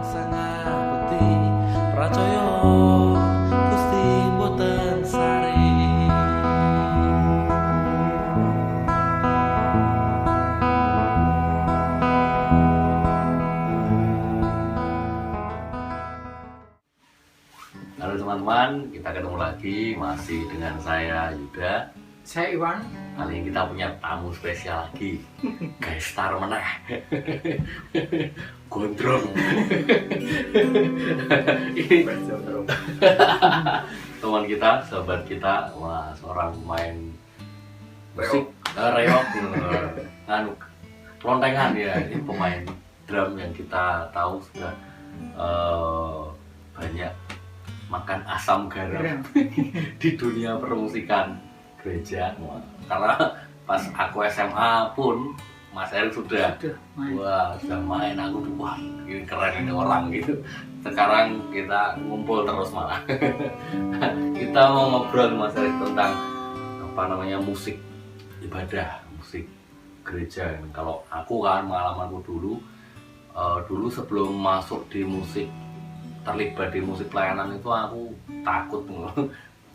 sangat putih pracaya Gusti boten sari. Halo teman-teman, kita ketemu lagi masih dengan saya Yuda. Saya Iwan. Kali ini kita punya tamu spesial lagi, guys star meneh, gondrong. Ini teman kita, sahabat kita, wah seorang pemain musik, reok, anu, kelontengan ya. Ini pemain drum yang kita tahu sudah banyak makan asam garam di dunia permusikan gereja. Karena pas aku SMA pun Mas Erik sudah main, aku tuh wah ini keren ini orang gitu. Sekarang kita ngumpul terus malah. Kita mau ngobrol Mas Erik tentang apa namanya musik ibadah, musik gereja. Kalau aku kan pengalamanku dulu sebelum masuk di musik, terlibat di musik pelayanan itu aku takut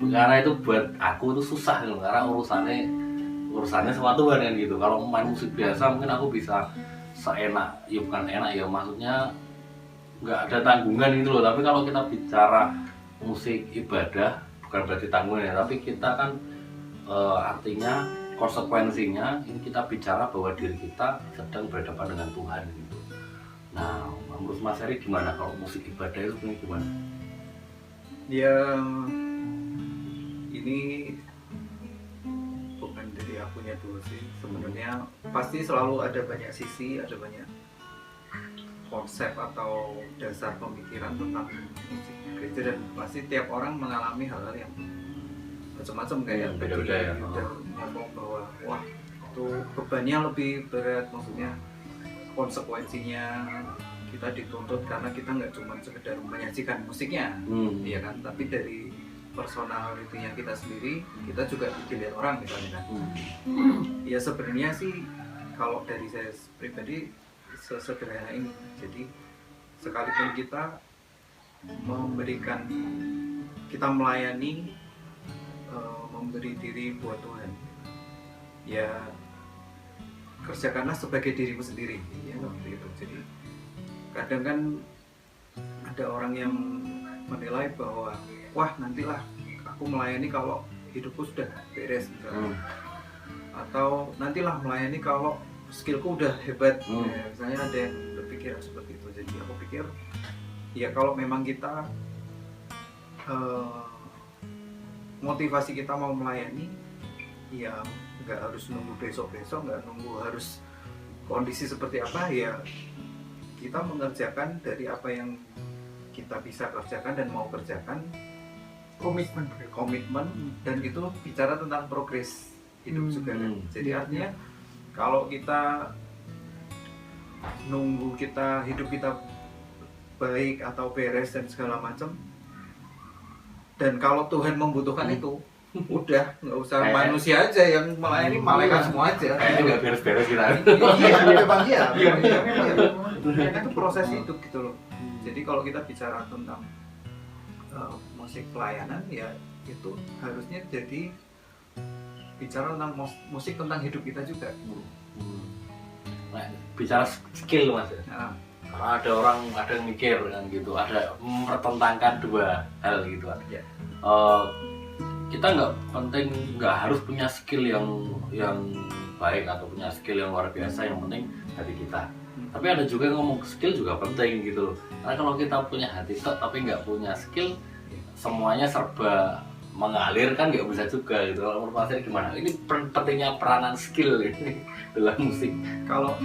karena itu buat aku itu susah karena urusannya sama Tuhan kan gitu. Kalau main musik biasa mungkin aku bisa seenak, ya bukan enak ya, maksudnya nggak ada tanggungan gitu loh. Tapi kalau kita bicara musik ibadah bukan berarti tanggungan ya, tapi kita kan artinya konsekuensinya ini kita bicara bahwa diri kita sedang berhadapan dengan Tuhan gitu. Nah, menurut Mas Eri gimana kalau musik ibadah itu gimana? Ya, ini bukan dari akunya dulu sih. Sebenarnya pasti selalu ada banyak sisi, ada banyak konsep atau dasar pemikiran tentang musik gereja, dan pasti tiap orang mengalami hal-hal yang macam-macam kayak beda-beda ya. Udah ngomong bahwa wah itu bebannya lebih berat, maksudnya konsekuensinya kita dituntut karena kita nggak cuma sekedar menyajikan musiknya, ya kan, tapi dari personalitinya kita sendiri, kita juga dilihat orang misalnya kan. Ya sebenarnya sih kalau dari saya pribadi sesederhana ini. Jadi sekalipun kita memberikan, kita melayani, memberi diri buat Tuhan, ya kerjakanlah sebagai dirimu sendiri, ya seperti itu. Jadi kadang kan ada orang yang menilai bahwa wah nantilah aku melayani kalau hidupku sudah beres misalnya, atau nantilah melayani kalau skillku udah hebat, ya, misalnya ada yang berpikir seperti itu. Jadi aku pikir ya kalau memang kita motivasi kita mau melayani, ya nggak harus nunggu besok-besok, nggak nunggu harus kondisi seperti apa, ya kita mengerjakan dari apa yang kita bisa kerjakan dan mau kerjakan, komitmen, dan itu bicara tentang progres hidup juga kan. Jadi artinya kalau kita nunggu hidup kita baik atau beres dan segala macam, dan kalau Tuhan membutuhkan itu, udah nggak usah manusia aja yang melayani, malaikat semua aja. Kayaknya nggak beres-beres kita. Iya, itu proses hidup gitu loh. Jadi kalau kita bicara tentang musik pelayanan, ya itu harusnya jadi bicara tentang musik tentang hidup kita juga. Nah, bicara skill Mas ya. Nah, Karena ada yang mikir kan gitu, ada mempertentangkan dua hal gitu kan. Ya. Kita nggak harus punya skill yang baik atau punya skill yang luar biasa, yang penting hati kita. Tapi ada juga yang ngomong skill juga penting gitu. Karena kalau kita punya hati tapi nggak punya skill, semuanya serba mengalir kan nggak bisa juga gitu. Kalau menurut Mas gimana? Ini pentingnya peranan skill ini dalam musik. kalau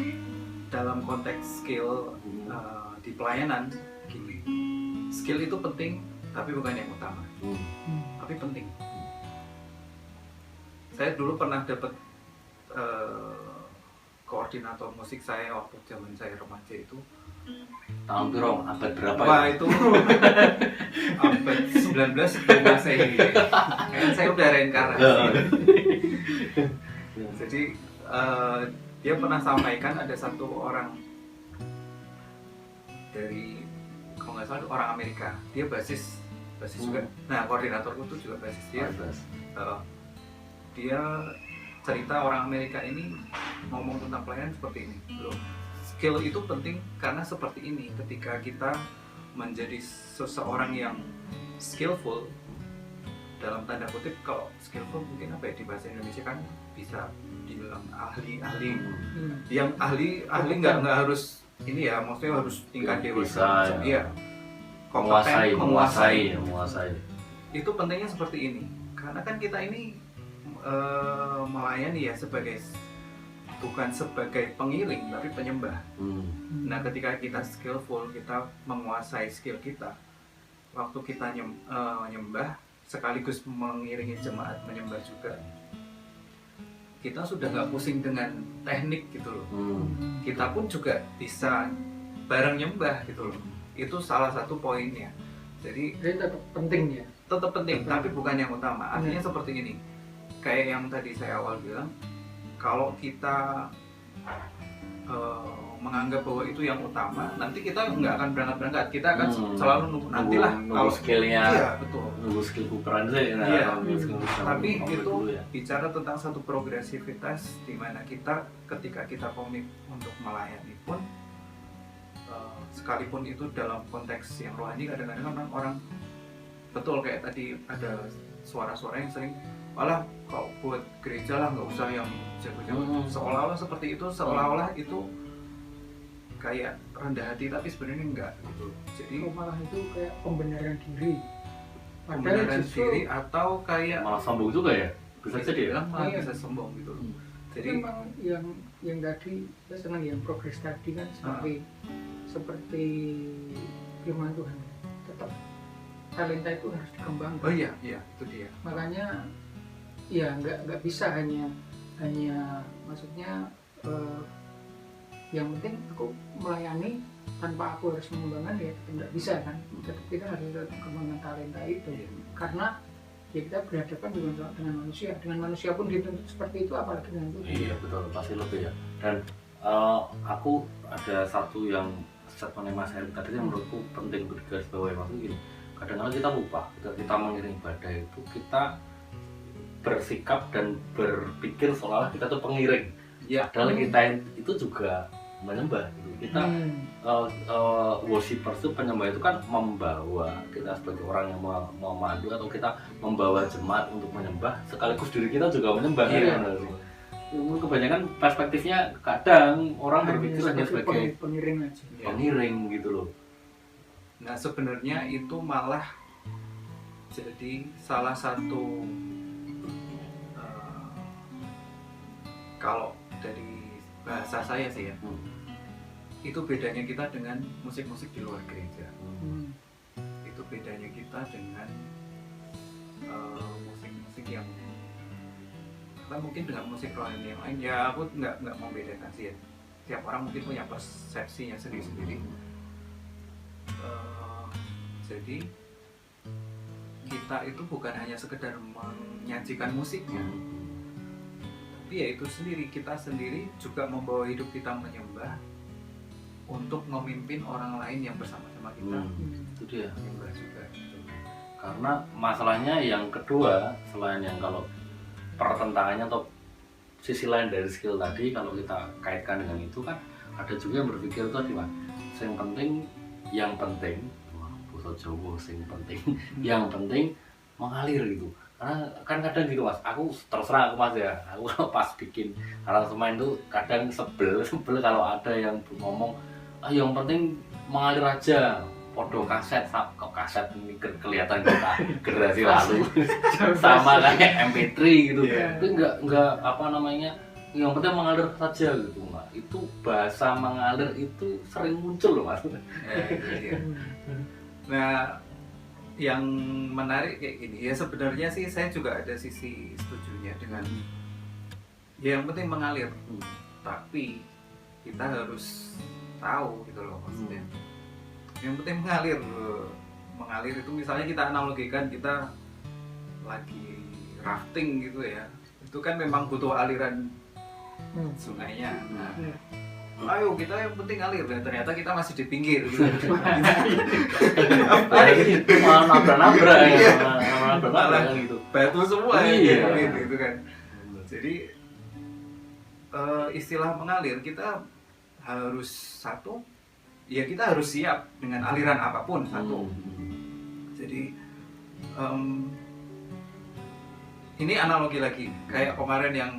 dalam konteks skill di pelayanan, gini, skill itu penting tapi bukan yang utama, tapi penting. Saya dulu pernah dapat koordinator musik saya waktu zaman saya remaja itu. Tahun piro? Abad berapa? Wah, ya? itu abad 19 sebelum Masehi. Kan saya udah reinkarnasi. Jadi dia pernah sampaikan ada satu orang dari kalau nggak salah orang Amerika, dia basis juga. Nah, koordinatorku tuh juga basis dia. Dia cerita orang Amerika ini ngomong tentang pelayanan seperti ini. Loh, skill itu penting karena seperti ini. Ketika kita menjadi seseorang yang skillful, dalam tanda kutip, kalau skillful mungkin apa ya di bahasa Indonesia kan bisa dibilang ahli. Yang ahli nggak harus ini ya, maksudnya harus tingkat dewasa. Iya. Menguasai. Itu pentingnya seperti ini. Karena kan kita ini melayani ya bukan sebagai pengiring tapi penyembah. Nah, ketika kita skillful, kita menguasai skill kita, waktu kita menyembah sekaligus mengiringi jemaat menyembah juga, kita sudah nggak pusing dengan teknik gitu loh. Kita pun juga bisa bareng nyembah gitu loh. Itu salah satu poinnya. Jadi tetap penting ya. Tetap penting, tapi bukan yang utama. Artinya seperti ini. Kayak yang tadi saya awal bilang, kalau kita menganggap bahwa itu yang utama, nanti kita nggak akan berangkat. Kita akan selalu nantilah kalau skillnya. Iya, betul. Nunggu skill kuperan sih. Tapi itu bicara tentang satu progresivitas di mana kita ketika kita komit untuk melayani pun, sekalipun itu dalam konteks yang rohani, kadang-kadang orang betul kayak tadi ada suara-suara yang sering malah kalau buat gereja lah nggak usah yang jago-jago, seolah-olah seperti itu, seolah-olah itu kayak rendah hati, tapi sebenarnya enggak gitu. Jadi malah itu kayak pembenaran diri. Pembenaran diri atau kayak malah sombong juga ya, bisa jadi ya. Malah bisa sombong gitu. Jadi memang yang tadi saya senang yang progres tadi kan seperti firman Tuhan, tetap talenta itu harus dikembangkan. Oh iya, itu dia. Makanya ya nggak bisa hanya maksudnya yang penting aku melayani tanpa aku harus mengembangkan, ya tidak bisa kan. Tetap kita harus mengembangkan talenta itu, karena ya kita berhadapan dengan manusia pun dituntut seperti itu, apalagi dengan Tuhan. Iya betul, pasti lebih ya. Dan aku ada satu yang statement Mas Erik tadi yang menurutku penting untuk digarisbawahi, maksudnya gini, kadang-kadang kita lupa ketika kita mengiring ibadah itu kita bersikap dan berpikir seolah kita tuh pengiring. Ya, padahal kita itu juga menyembah gitu. Kita worshippers itu, penyembah itu kan membawa kita sebagai orang yang memandu atau kita membawa jemaat untuk menyembah, sekaligus diri kita juga menyembah. Kebanyakan perspektifnya kadang orang berpikir hanya sebagai pengiring gitu loh. Nah, sebenarnya itu malah jadi salah satu kalau dari bahasa saya sih ya, itu bedanya kita dengan musik-musik di luar gereja. Itu bedanya kita dengan musik-musik yang mungkin dengan musik rohani yang lain. Ya aku nggak membedakan sih ya. Tiap orang mungkin punya persepsinya sendiri-sendiri. Jadi kita itu bukan hanya sekedar menyajikan musiknya, tapi ya itu sendiri, kita sendiri juga membawa hidup kita menyembah untuk memimpin orang lain yang bersama-sama kita. Itu dia menyembah juga gitu. Karena masalahnya yang kedua, selain yang kalau pertentangannya atau sisi lain dari skill tadi, kalau kita kaitkan dengan itu kan ada juga yang berpikir itu mas, yang penting bahasa Jawa yang penting mengalir gitu. Karena kan kadang gitu mas, aku terserah aku mas ya, aku pas bikin aransemen itu kadang sebel kalau ada yang ngomong yang penting mengalir aja, podo kaset ini kelihatan kita generasi lalu sama kayak MP3 gitu. Itu enggak apa namanya, yang penting mengalir saja gitu mas. Itu bahasa mengalir itu sering muncul loh mas. Nah, yang menarik kayak gini ya, sebenarnya sih saya juga ada sisi setujunya dengan ya yang penting mengalir, tapi kita harus tahu gitu loh maksudnya. Yang penting mengalir itu misalnya kita analogikan kita lagi rafting gitu ya, itu kan memang butuh aliran sungainya. Nah, ayo kita yang penting ngalir, dan ternyata kita masih di pinggir gitu. Malah nabrak-nabrak ya, Iya. malah nabrak-nabrak kan gitu. Batu semua Iya. gitu kan. Jadi istilah mengalir, kita harus satu, ya kita harus siap dengan aliran apapun satu. Jadi ini analogi lagi kayak kemarin yang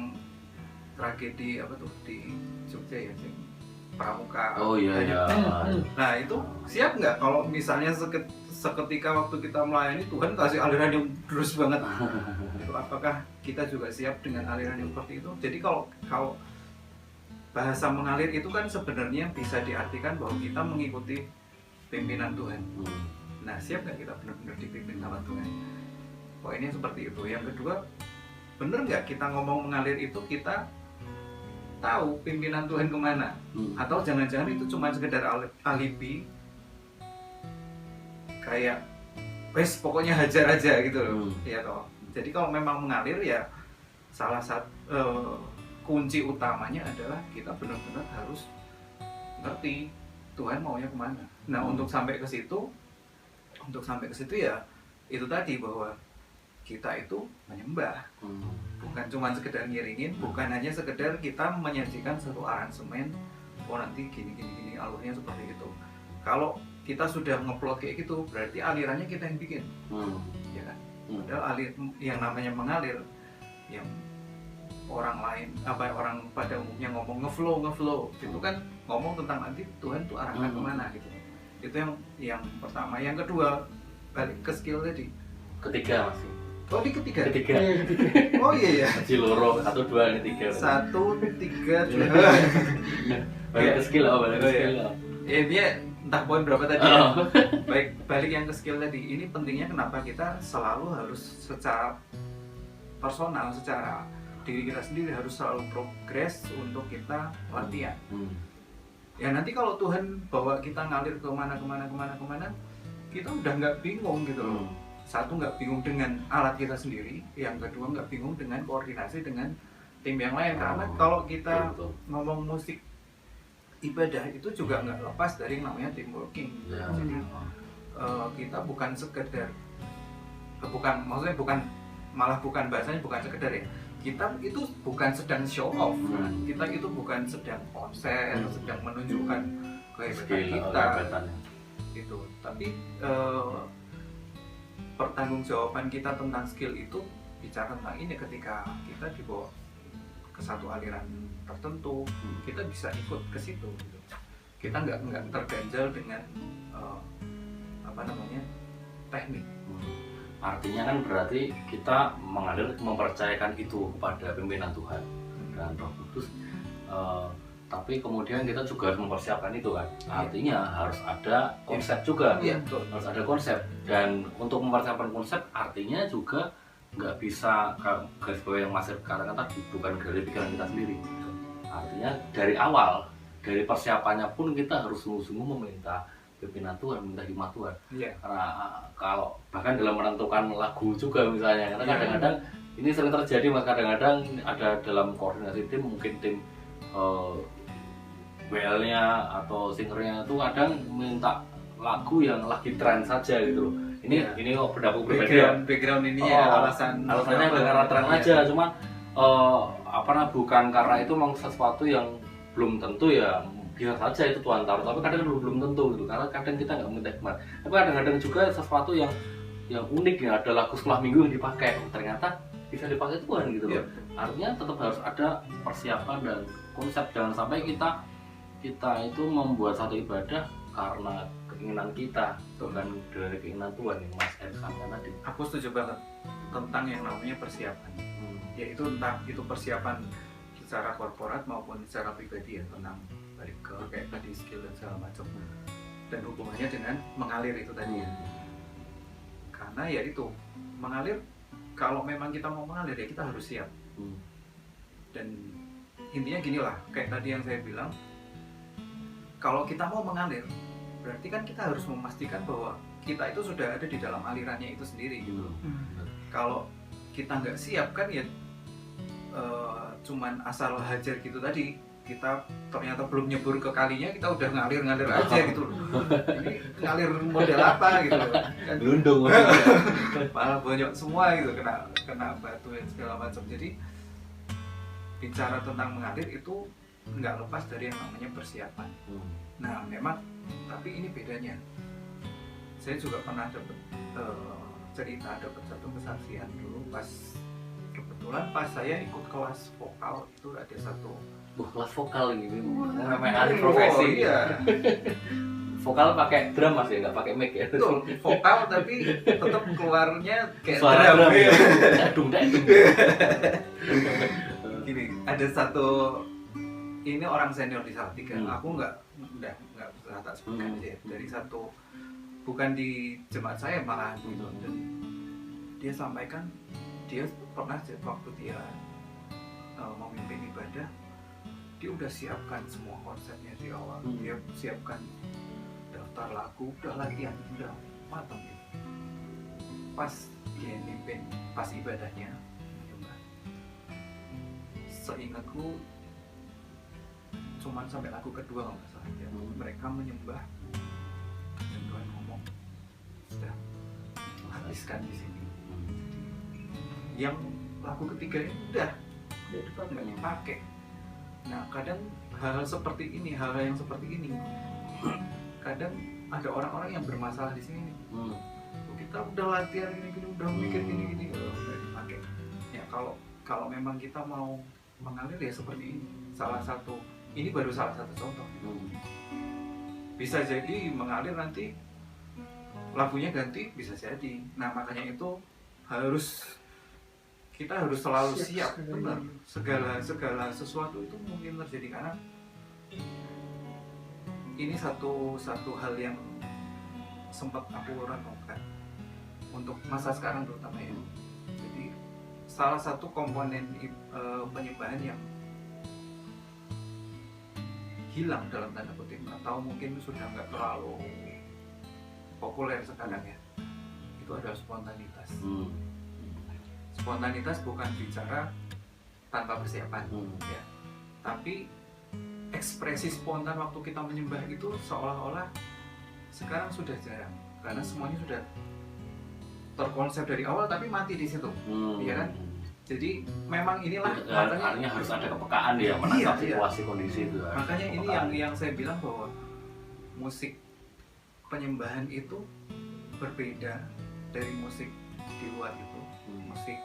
tragedi apa tuh di Jogja ya, sing pramuka. Oh iya iya. Nah itu siap nggak kalau misalnya seketika waktu kita melayani Tuhan kasih aliran yang terus banget, itu apakah kita juga siap dengan aliran yang seperti itu? Jadi kalau bahasa mengalir itu kan sebenarnya bisa diartikan bahwa kita mengikuti pimpinan Tuhan. Nah siap nggak kita benar-benar dipimpin sama Tuhan? Poinnya seperti itu. Yang kedua, bener nggak kita ngomong mengalir itu kita tahu pimpinan Tuhan kemana? Atau jangan-jangan itu cuma sekedar alibi, kayak wes pokoknya hajar aja gitu loh. Ya toh. Jadi kalau memang mengalir ya salah satu kunci utamanya adalah kita benar-benar harus ngerti Tuhan maunya kemana. Nah untuk sampai ke situ ya itu tadi bahwa kita itu menyembah, bukan cuma sekedar ngiringin, bukan hanya sekedar kita menyajikan satu aransemen, oh nanti gini alurnya seperti itu. Kalau kita sudah ngeplot kayak gitu, berarti alirannya kita yang bikin, ya kan? Padahal yang namanya mengalir, yang orang lain orang pada umumnya ngomong ngeflow, itu kan ngomong tentang nanti Tuhan tuh arahkan kemana gitu. Itu yang pertama. Yang kedua, balik ke skill tadi. Ketiga masih. Oh di ketiga. Oh iya ya. Masih loro, 1, 2, ini 3. 1, 3, 2. Balik ke skill, balik ke skill. Ya dia entah poin berapa tadi ya. Balik yang ke skill tadi. Ini pentingnya kenapa kita selalu harus secara personal, secara diri kita sendiri harus selalu progres untuk kita latihan. Ya nanti kalau Tuhan bawa kita ngalir kemana, kita udah nggak bingung gitu loh. Satu, nggak bingung dengan alat kita sendiri, yang kedua nggak bingung dengan koordinasi dengan tim yang lain. Karena kalau kita ngomong musik ibadah itu juga nggak lepas dari namanya team working. Jadi kita bukan sekedar, malah bukan bahasanya bukan sekedar ya. Kita itu bukan sedang show off, kita itu bukan sedang konser, sedang menunjukkan kehebatan kita, gitu. Tapi pertanggungjawaban kita tentang skill itu bicara tentang ini ketika kita dibawa ke satu aliran tertentu, kita bisa ikut ke situ. Gitu. Kita nggak terganjal dengan teknik. Artinya kan berarti kita mengalir mempercayakan itu kepada pimpinan Tuhan dan Roh Kudus, tapi kemudian kita juga harus mempersiapkan itu kan. Artinya harus ada konsep juga, harus ada konsep. Dan untuk mempersiapkan konsep artinya juga nggak bisa garis bawah yang Mas katakan tadi, bukan dari pikiran kita sendiri. Artinya dari awal, dari persiapannya pun kita harus sungguh-sungguh meminta pimpinan Tuhan, minta hikmat Tuhan. Karena kalau bahkan dalam menentukan lagu juga misalnya, karena kadang-kadang ini sering terjadi Mas, kadang-kadang ada dalam koordinasi tim, mungkin tim WL-nya atau singernya itu kadang minta lagu yang lagi tren saja gitu loh. Ini kok berbeda. Background ini ya alasannya karena tren aja, cuman bukan karena itu memang sesuatu yang belum tentu ya. Biar saja itu Tuhan taruh, tapi kadang belum tentu gitu, karena kadang kita nggak minta hikmat. Tapi kadang-kadang juga sesuatu yang unik ya, ada lagu setelah minggu yang dipakai, ternyata bisa dipakai Tuhan gitu loh. Artinya tetap harus ada persiapan dan konsep, jangan sampai kita itu membuat satu ibadah karena keinginan kita, bukan dari keinginan Tuhan yang Mas sampaikan tadi. Aku setuju banget tentang yang namanya persiapan, yaitu entah itu persiapan secara korporat maupun secara pribadi ya, tentang balik ke kayak tadi skill dan segala macam, dan hubungannya dengan mengalir itu tadi ya. Karena ya itu mengalir, kalau memang kita mau mengalir ya kita harus siap. Dan intinya gini lah, kayak tadi yang saya bilang, kalau kita mau mengalir berarti kan kita harus memastikan bahwa kita itu sudah ada di dalam alirannya itu sendiri gitu. Kalau kita nggak siap kan ya cuman asal hajar gitu tadi, kita ternyata belum nyebur ke kalinya, kita udah ngalir aja gitu. Ini ngalir model apa gitu kan. Gelundung. Malah bonyok semua gitu, kena batu dan segala macam. Jadi bicara tentang mengalir itu nggak lepas dari yang namanya persiapan. Nah memang, tapi ini bedanya. Saya juga pernah dapat dapat satu kesaksian dulu kebetulan pas saya ikut kelas vokal itu ada satu Kelas vokal ini namanya ahli profesi. iya. Vokal pakai drum Mas ya, nggak pakai mic ya. Betul, vokal tapi tetap keluarnya kayak Suara drum ya. Dung. Gini, ada satu ini orang senior di Salatiga. Aku nggak bisa tak sebutkan aja. Dari satu bukan di jemaat saya malah gitu. Dan dia sampaikan dia pernah waktu dia memimpin ibadah, dia udah siapkan semua konsepnya di awal. Dia siapkan daftar lagu, udah latihan, udah matang gitu. Pas dia mimpin, pas ibadahnya, seingatku cuman sampai lagu kedua kalau nggak salah ya. Mereka menyembah dan Tuhan ngomong sudah habiskan di sini. Yang lagu ketiga ini udah nggak dipakai. Nah kadang hal-hal seperti ini, hal-hal yang seperti ini, kadang ada orang-orang yang bermasalah di sini. Kita udah latihan gini-gini, udah mikir gini-gini, nggak dipakai. Ya kalau memang kita mau mengalir ya seperti ini. Ini baru salah satu contoh. Bisa jadi mengalir nanti lagunya ganti, bisa jadi. Nah makanya itu kita harus selalu siap. Benar. Segala sesuatu itu mungkin terjadi karena ini satu hal yang sempat aku renungkan untuk masa sekarang terutama ya. Jadi salah satu komponen penyembahan yang hilang dalam tanda kutip atau mungkin sudah nggak terlalu populer sekarang ya, itu adalah spontanitas. Spontanitas bukan bicara tanpa persiapan ya, tapi ekspresi spontan waktu kita menyembah itu seolah-olah sekarang sudah jarang karena semuanya sudah terkonsep dari awal tapi mati di situ, ya kan? Jadi memang inilah artinya harus ada kepekaan ya menangkap situasi kondisi itu. Makanya ini yang saya bilang bahwa musik penyembahan itu berbeda dari musik di luar itu. Musik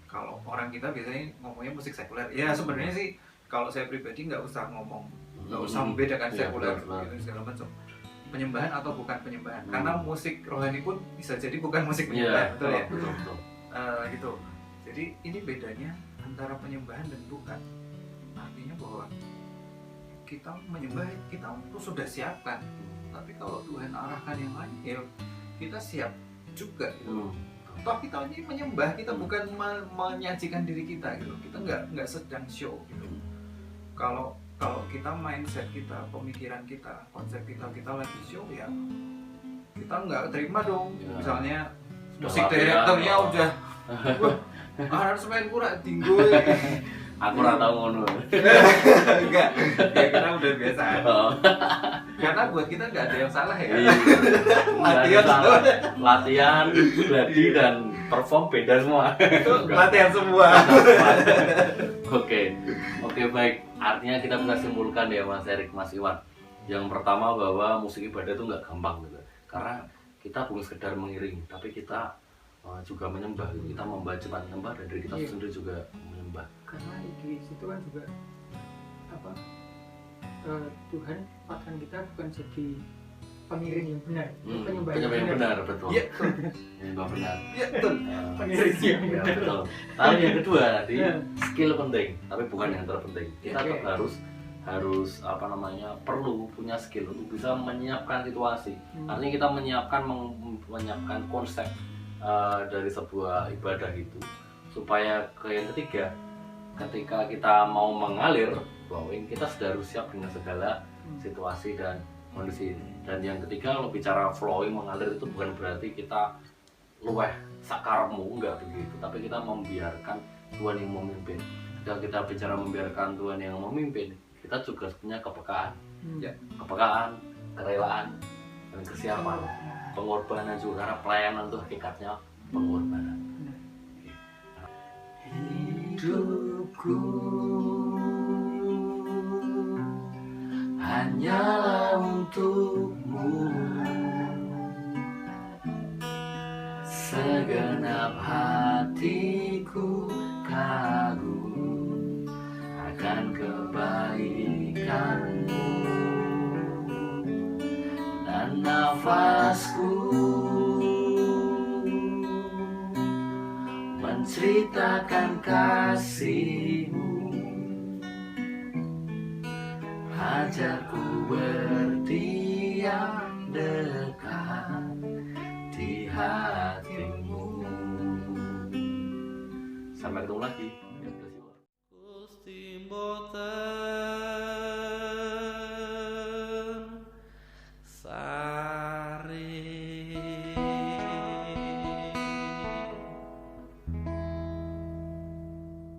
kalau orang kita biasanya ngomongnya musik sekuler. Ya sebenarnya sih kalau saya pribadi nggak usah membedakan sekuler gitu segala macam. Penyembahan atau bukan penyembahan. Karena musik rohani pun bisa jadi bukan musik penyembahan, betul ya? Betul. Gitu. Jadi ini bedanya antara penyembahan dan bukan. Artinya bahwa kita menyembah, kita sudah siapkan. Tapi kalau Tuhan arahkan yang lain, ya kita siap juga gitu. Toh kita ini menyembah, kita bukan menyajikan diri kita gitu. Kita nggak sedang show gitu. Kalau kita mindset kita, pemikiran kita, konsep kita lagi show ya kita nggak terima dong. Misalnya musik direkturnya udah harus main kurang tinggu. Aku ora tau ngono. Enggak, ya kita udah biasa. Karena buat kita nggak ada yang salah ya. Latihan, gladi dan perform beda semua. Itu latihan semua. Oke baik. Artinya kita bisa simpulkan ya Mas Erik, Mas Iwan. Yang pertama bahwa musik ibadah itu nggak gampang gitu. Karena kita bukan sekedar mengiringi, tapi kita juga menyembah. Kita membaca menyembah dan diri kita sendiri juga menyembah. Karena di situ kan juga Tuhan pakan kita bukan jadi pengiring yang benar, penyembah yang benar. Betul. Iya, Menyembah benar. iya betul. Pengiring yang benar. Betul. Tapi yang kedua tadi skill penting, tapi bukan yang terpenting. Kita tetap harus perlu punya skill untuk bisa menyiapkan situasi. Artinya kita menyiapkan konsep dari sebuah ibadah itu supaya ke yang ketiga, ketika kita mau mengalir, flowing, kita sudah harus siap dengan segala situasi dan kondisi. Dan yang ketiga, kalau bicara flowing, mengalir itu bukan berarti kita luweh sakarmu, enggak begitu, tapi kita membiarkan Tuhan yang memimpin. ketika kita bicara membiarkan Tuhan yang memimpin, kita juga punya kepekaan, Ya. kepekaan, kerelaan, dan kesiapan, pengorbanan juga, karena pelayanan itu hakikatnya pengorbanan. Hidupku hanyalah untukmu, segenap hatiku kagum akan kebaikanmu, dan nafasku menceritakan kasihmu. Ajarku berdiam dekat di hatimu. Sampai ketemu lagi. Gusti mboten